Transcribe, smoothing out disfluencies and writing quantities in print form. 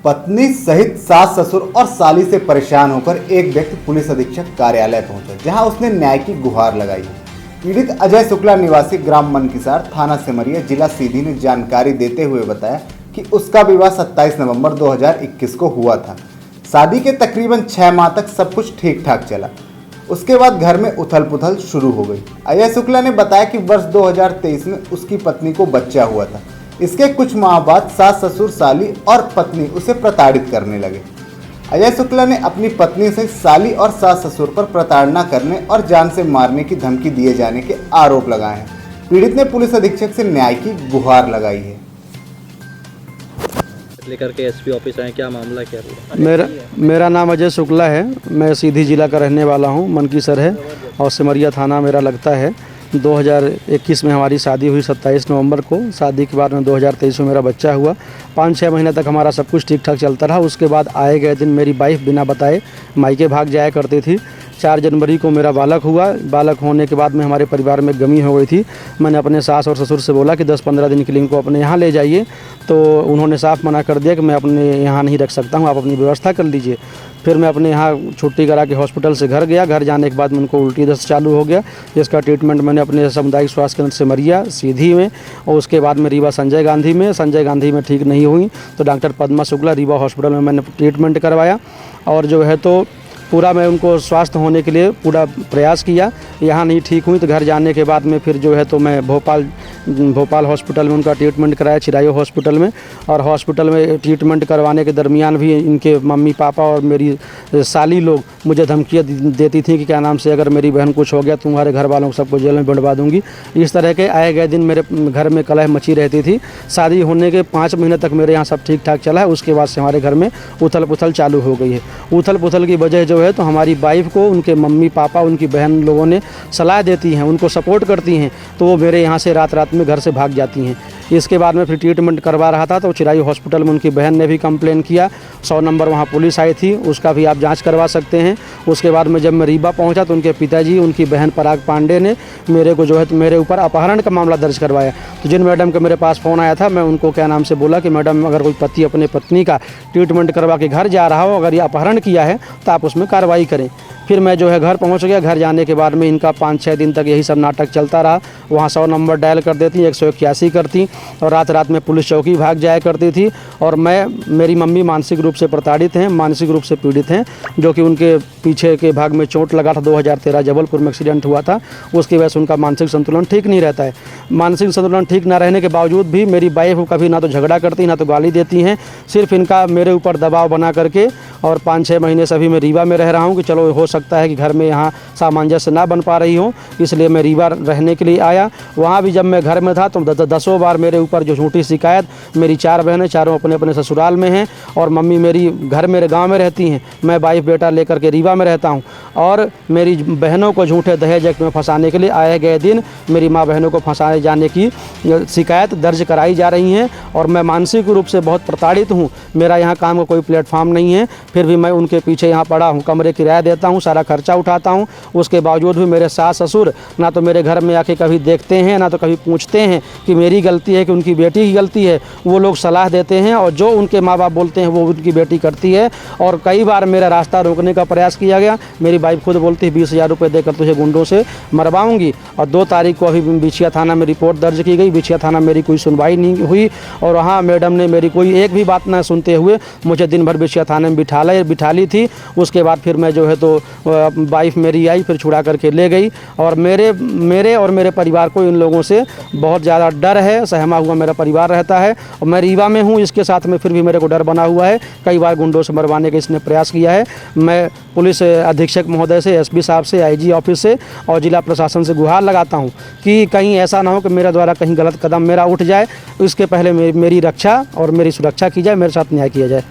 पत्नी सहित सास ससुर और साली से परेशान होकर एक व्यक्ति पुलिस अधीक्षक कार्यालय पहुंचा, जहां उसने न्याय की गुहार लगाई। पीड़ित अजय शुक्ला निवासी ग्राम मनकीसर, थाना सिमरिया, जिला सीधी ने जानकारी देते हुए बताया कि उसका विवाह 27 नवंबर 2021 को हुआ था। शादी के तकरीबन 6 माह तक सब कुछ ठीक ठाक चला। उसके बाद घर में उथल पुथल शुरू हो गई। अजय शुक्ला ने बताया कि वर्ष 2023 में उसकी पत्नी को बच्चा हुआ था। इसके कुछ माह बाद सास ससुर, साली और पत्नी उसे प्रताड़ित करने लगे। अजय शुक्ला ने अपनी पत्नी से साली और सास ससुर पर प्रताड़ना करने और जान से मारने की धमकी दिए जाने के आरोप लगाए हैं। पीड़ित ने पुलिस अधीक्षक से न्याय की गुहार लगाई है। लेकर के एसपी ऑफिस आए, क्या मामला क्या हुआ? मेरा नाम अजय शुक्ला है। मैं सीधी जिला का रहने वाला हूँ, मनकीसर है और सिमरिया थाना मेरा लगता है। 2021 में हमारी शादी हुई 27 नवंबर को। शादी के बाद में 2023 में मेरा बच्चा हुआ। 5-6 महीने तक हमारा सब कुछ ठीक ठाक चलता रहा। उसके बाद आए गए दिन मेरी वाइफ बिना बताए मायके भाग जाया करती थी। 4 जनवरी को मेरा बालक हुआ। बालक होने के बाद में हमारे परिवार में गमी हो गई थी। मैंने अपने सास और ससुर से बोला कि 10-15 दिन के लिए इनको अपने यहाँ ले जाइए, तो उन्होंने साफ मना कर दिया कि मैं अपने यहाँ नहीं रख सकता हूँ, आप अपनी व्यवस्था कर लीजिए। फिर मैं अपने यहाँ छुट्टी करा के हॉस्पिटल से घर गया। घर जाने के बाद में उनको उल्टी दस्त चालू हो गया, जिसका ट्रीटमेंट मैंने अपने सामुदायिक स्वास्थ्य केंद्र सिमरिया सीधी में और उसके बाद में रीवा संजय गांधी में ठीक नहीं हुई तो डॉक्टर पद्मा शुक्ला रीवा हॉस्पिटल में मैंने ट्रीटमेंट करवाया। और जो है तो पूरा मैं उनको स्वास्थ्य होने के लिए पूरा प्रयास किया। यहाँ नहीं ठीक हुई तो घर जाने के बाद में फिर जो है तो मैं भोपाल हॉस्पिटल में उनका ट्रीटमेंट कराया, चिरायू हॉस्पिटल में। और हॉस्पिटल में ट्रीटमेंट करवाने के दरमियान भी इनके मम्मी पापा और मेरी साली लोग मुझे धमकियाँ देती थी कि क्या नाम से अगर मेरी बहन कुछ हो गया तुम्हारे घर वालों को सबको जेल में भिड़वा दूंगी। इस तरह के आए गए दिन मेरे घर में कलह मची रहती थी। शादी होने के 5 महीने तक मेरे यहाँ सब ठीक ठाक चला है। उसके बाद से हमारे घर में उथल पुथल चालू हो गई है। उथल पुथल की वजह जो है तो हमारी वाइफ को उनके मम्मी पापा, उनकी बहन लोगों ने सलाह देती हैं, उनको सपोर्ट करती हैं, तो वो मेरे यहाँ से रात में घर से भाग जाती हैं। इसके बाद में फिर ट्रीटमेंट करवा रहा था तो चिरायू हॉस्पिटल में उनकी बहन ने भी कंप्लेन किया। 100 नंबर वहाँ पुलिस आई थी, उसका भी आप जांच करवा सकते हैं। उसके बाद में जब मैं रीवा पहुँचा तो उनके पिताजी, उनकी बहन पराग पांडे ने मेरे को जो है तो मेरे ऊपर अपहरण का मामला दर्ज करवाया। तो जिन मैडम का मेरे पास फ़ोन आया था, मैं उनको क्या नाम से बोला कि मैडम अगर कोई पति अपने पत्नी का ट्रीटमेंट करवा के घर जा रहा हो, अगर ये अपहरण किया है तो आप उसमें कार्रवाई करें। फिर मैं जो है घर पहुंच गया। घर जाने के बाद में इनका 5-6 दिन तक यही सब नाटक चलता रहा। वहाँ 100 नंबर डायल कर देती, 181 करती और रात में पुलिस चौकी भाग जाया करती थी। और मेरी मम्मी मानसिक रूप से प्रताड़ित हैं, मानसिक रूप से पीड़ित हैं, जो कि उनके पीछे के भाग में चोट लगा था। 2013 जबलपुर में एक्सीडेंट हुआ था, उसकी वजह से उनका मानसिक संतुलन ठीक नहीं रहता है। मानसिक संतुलन ठीक ना रहने के बावजूद भी मेरी वाइफ कभी ना तो झगड़ा करती ना तो गाली देती हैं। सिर्फ इनका मेरे ऊपर दबाव बना करके और 5-6 महीने से अभी मैं रीवा में रह रहा हूँ कि चलो हो सकता है कि घर में यहाँ सामंजस्य ना बन पा रही हो, इसलिए मैं रीवा रहने के लिए आया। वहाँ भी जब मैं घर में था तो 10 बार मेरे ऊपर जो झूठी शिकायत। मेरी 4 बहनें, चारों अपने अपने ससुराल में हैं और मम्मी मेरी घर मेरे गांव में रहती हैं। मैं वाइफ बेटा लेकर के रीवा में रहता हूं और मेरी बहनों को झूठे दहेज एक्ट में फंसाने के लिए आए गए दिन मेरी माँ बहनों को फंसाए जाने की शिकायत दर्ज कराई जा रही हैं। और मैं मानसिक रूप से बहुत प्रताड़ित हूँ। मेरा यहाँ काम का कोई प्लेटफॉर्म नहीं है, फिर भी मैं उनके पीछे यहाँ पड़ा हूँ। कमरे किराया देता हूँ, सारा खर्चा उठाता हूँ। उसके बावजूद भी मेरे सास ससुर ना तो मेरे घर में आके कभी देखते हैं, ना तो कभी पूछते हैं कि मेरी गलती है कि उनकी बेटी की गलती है। वो लोग सलाह देते हैं और जो उनके माँ बाप बोलते हैं वो उनकी बेटी करती है। और कई बार मेरा रास्ता रोकने का प्रयास किया गया। मेरी वाइफ खुद बोलती है 20,000 रुपये देकर तुझे गुंडों से मरवाऊंगी। और 2 तारीख को अभी बिछिया थाना में रिपोर्ट दर्ज की गई। बिछिया थाना मेरी कोई सुनवाई नहीं हुई और वहाँ मैडम ने मेरी कोई एक भी बात ना सुनते हुए मुझे दिन भर बिछिया थाने में बिठा ली थी। उसके बाद फिर मैं जो है तो वाइफ मेरी आई, फिर छुड़ा करके ले गई। और मेरे और मेरे परिवार को इन लोगों से बहुत ज़्यादा डर है। सहमा हुआ मेरा परिवार रहता है और मैं रीवा में हूँ, इसके साथ में फिर भी मेरे को डर बना हुआ है। कई बार गुंडों से मरवाने का इसने प्रयास किया है। मैं पुलिस अधीक्षक महोदय से, एसपी साहब से, आईजी ऑफिस से और जिला प्रशासन से गुहार लगाता हूँ कि कहीं ऐसा ना हो कि मेरे द्वारा कहीं गलत कदम मेरा उठ जाए। इसके पहले मेरी रक्षा और मेरी सुरक्षा की जाए, मेरे साथ न्याय किया जाए।